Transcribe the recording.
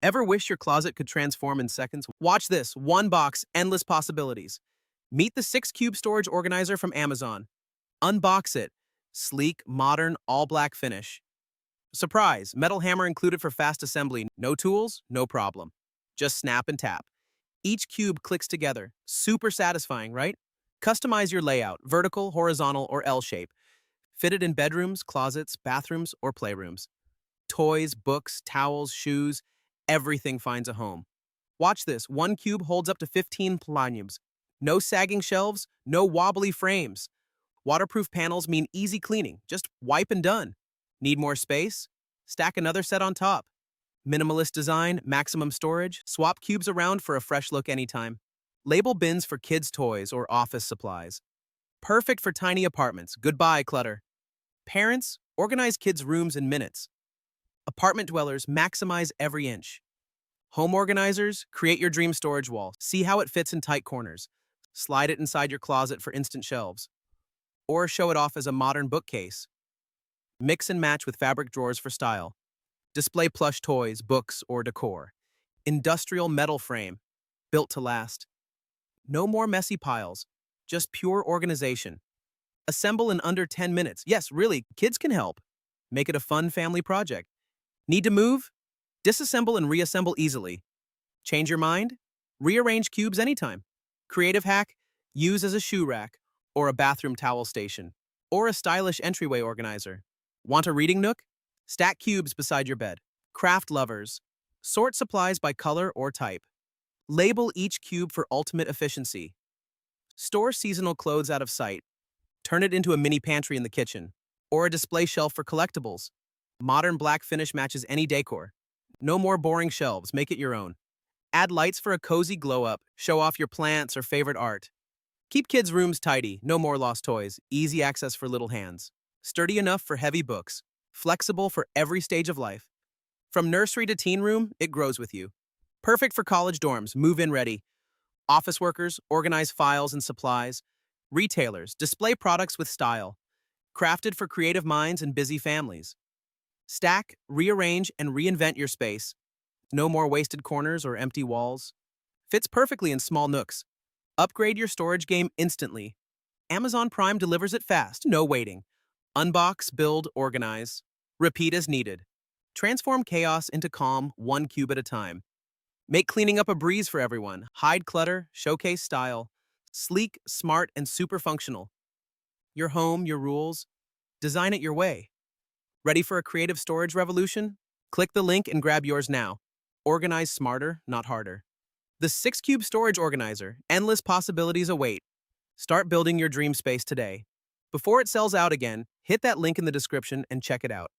Ever wish your closet could transform in seconds? Watch this, one box, endless possibilities. Meet the 6-cube storage organizer from Amazon. Unbox it. Sleek, modern, all-black finish. Surprise, metal hammer included for fast assembly. No tools, no problem. Just snap and tap. Each cube clicks together. Super satisfying, right? Customize your layout, vertical, horizontal, or L shape. Fit it in bedrooms, closets, bathrooms, or playrooms. Toys, books, towels, shoes, everything finds a home. Watch this, one cube holds up to 15 volumes. No sagging shelves, no wobbly frames. Waterproof panels mean easy cleaning, just wipe and done. Need more space? Stack another set on top. Minimalist design, maximum storage, swap cubes around for a fresh look anytime. Label bins for kids' toys or office supplies. Perfect for tiny apartments, goodbye clutter. Parents, organize kids' rooms in minutes. Apartment dwellers, maximize every inch. Home organizers, create your dream storage wall. See how it fits in tight corners. Slide it inside your closet for instant shelves. Or show it off as a modern bookcase. Mix and match with fabric drawers for style. Display plush toys, books, or decor. Industrial metal frame, built to last. No more messy piles, just pure organization. Assemble in under 10 minutes. Yes, really, kids can help. Make it a fun family project. Need to move? Disassemble and reassemble easily. Change your mind? Rearrange cubes anytime. Creative hack? Use as a shoe rack, or a bathroom towel station, or a stylish entryway organizer. Want a reading nook? Stack cubes beside your bed. Craft lovers. Sort supplies by color or type. Label each cube for ultimate efficiency. Store seasonal clothes out of sight. Turn it into a mini pantry in the kitchen, or a display shelf for collectibles. Modern black finish matches any decor. No more boring shelves, make it your own. Add lights for a cozy glow-up, show off your plants or favorite art. Keep kids' rooms tidy, no more lost toys, easy access for little hands. Sturdy enough for heavy books, flexible for every stage of life. From nursery to teen room, it grows with you. Perfect for college dorms, move-in ready. Office workers, organize files and supplies. Retailers, display products with style. Crafted for creative minds and busy families. Stack, rearrange, and reinvent your space. No more wasted corners or empty walls. Fits perfectly in small nooks. Upgrade your storage game instantly. Amazon Prime delivers it fast, no waiting. Unbox, build, organize. Repeat as needed. Transform chaos into calm, one cube at a time. Make cleaning up a breeze for everyone. Hide clutter, showcase style. Sleek, smart, and super functional. Your home, your rules. Design it your way. Ready for a creative storage revolution? Click the link and grab yours now. Organize smarter, not harder. The 6-cube storage organizer, endless possibilities await. Start building your dream space today. Before it sells out again, hit that link in the description and check it out.